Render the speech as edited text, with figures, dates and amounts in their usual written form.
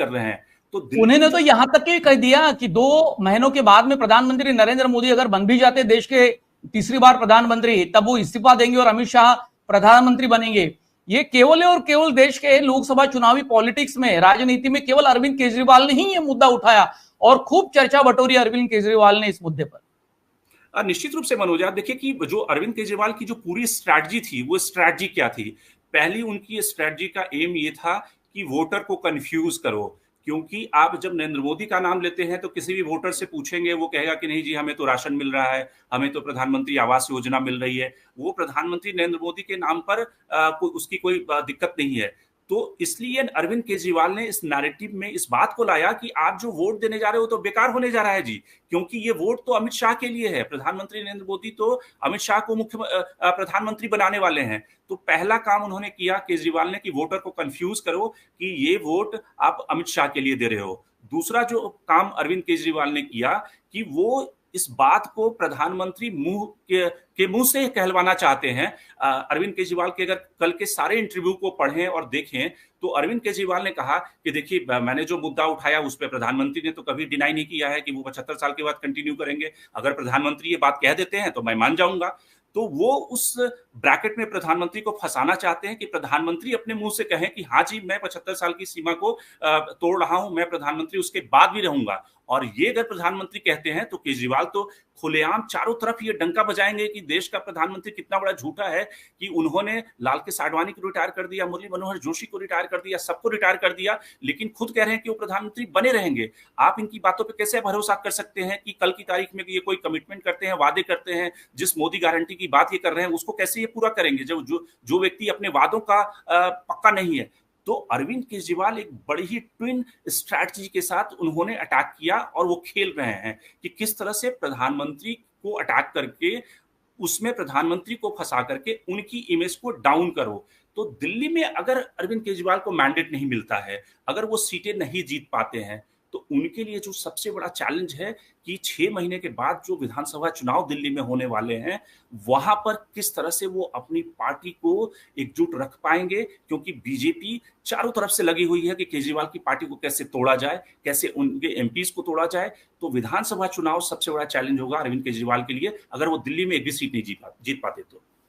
कर रहे हैं। तो उन्होंने तो यहां तक के कह दिया कि 2 महीनों के बाद में प्रधानमंत्री नरेंद्र मोदी अगर बन भी जाते देश के तीसरी बार प्रधानमंत्री, तब वो इस्तीफा देंगे और अमित शाह प्रधानमंत्री बनेंगे। ये केवल और केवल देश के लोकसभा चुनावी पॉलिटिक्स में, राजनीति में केवल अरविंद केजरीवाल ने ही ये मुद्दा उठाया और खूब चर्चा बटोरी अरविंद केजरीवाल ने इस मुद्दे पर। निश्चित रूप से मनोज, आप देखिए कि जो अरविंद केजरीवाल की जो पूरी स्ट्रैटेजी थी, वो स्ट्रैटेजी क्या थी? पहली उनकी स्ट्रैटेजी का एम ये था कि वोटर को कंफ्यूज करो, क्योंकि आप जब नरेंद्र मोदी का नाम लेते हैं तो किसी भी वोटर से पूछेंगे, वो कहेगा कि नहीं जी, हमें तो राशन मिल रहा है, हमें तो प्रधानमंत्री आवास योजना मिल रही है। वो प्रधानमंत्री नरेंद्र मोदी के नाम पर उसकी कोई दिक्कत नहीं है। तो इसलिए अरविंद केजरीवाल ने इस नैरेटिव में इस बात को लाया कि आप जो वोट देने जा रहे हो तो बेकार होने जा रहा है जी, क्योंकि ये वोट तो अमित शाह के लिए है। प्रधानमंत्री नरेंद्र मोदी तो अमित शाह को प्रधानमंत्री बनाने वाले हैं। तो पहला काम उन्होंने किया केजरीवाल ने कि वोटर को कंफ्यूज करो कि ये वोट आप अमित शाह के लिए दे रहे हो। दूसरा जो काम अरविंद केजरीवाल ने किया कि वो इस बात को प्रधानमंत्री के मुंह से कहलवाना चाहते हैं। अरविंद केजरीवाल के अगर कल के सारे इंटरव्यू को पढ़ें और देखें तो अरविंद केजरीवाल ने कहा कि देखिए, मैंने जो मुद्दा उठाया उस पर प्रधानमंत्री ने तो कभी डिनाई नहीं किया है कि वो 75 साल के बाद कंटिन्यू करेंगे। अगर प्रधानमंत्री ये बात कह देते हैं तो मैं मान जाऊंगा। तो वो उस ब्रैकेट में प्रधानमंत्री को फंसाना चाहते हैं कि प्रधानमंत्री अपने मुंह से कहें कि हाँ जी, मैं 75 साल की सीमा को तोड़ रहा हूं, मैं प्रधानमंत्री उसके बाद भी रहूंगा। और ये अगर प्रधानमंत्री कहते हैं तो केजरीवाल तो खुलेआम चारों तरफ ये डंका बजाएंगे कि देश का प्रधानमंत्री कितना बड़ा झूठा है कि उन्होंने लाल कृष्ण आडवाणी को रिटायर कर दिया, मुरली मनोहर जोशी को रिटायर कर दिया, सबको रिटायर कर दिया, लेकिन खुद कह रहे हैं कि वो प्रधानमंत्री बने रहेंगे। आप इनकी बातों पर कैसे भरोसा कर सकते हैं कि कल की तारीख में ये कोई कमिटमेंट करते हैं, वादे करते हैं, जिस मोदी गारंटी की बात ये कर रहे हैं उसको कैसे ये पूरा करेंगे जब जो व्यक्ति अपने वादों का पक्का नहीं है। तो अरविंद केजरीवाल एक बड़ी ही ट्विन स्ट्रैटेजी के साथ उन्होंने अटैक किया और वो खेल रहे हैं कि किस तरह से प्रधानमंत्री को अटैक करके उसमें प्रधानमंत्री को फंसा करके उनकी इमेज को डाउन करो। तो दिल्ली में अगर अरविंद केजरीवाल को मैंडेट नहीं मिलता है, अगर वो सीटें नहीं जीत पाते हैं, तो उनके लिए जो सबसे बड़ा चैलेंज है कि 6 महीने के बाद जो विधानसभा चुनाव दिल्ली में होने वाले हैं, वहां पर किस तरह से वो अपनी पार्टी को एकजुट रख पाएंगे, क्योंकि बीजेपी चारों तरफ से लगी हुई है कि केजरीवाल की पार्टी को कैसे तोड़ा जाए, कैसे उनके एमपीज को तोड़ा जाए। तो विधानसभा चुनाव सबसे बड़ा चैलेंज होगा अरविंद केजरीवाल के लिए, अगर वो दिल्ली में एक भी सीट नहीं जीत पाते तो।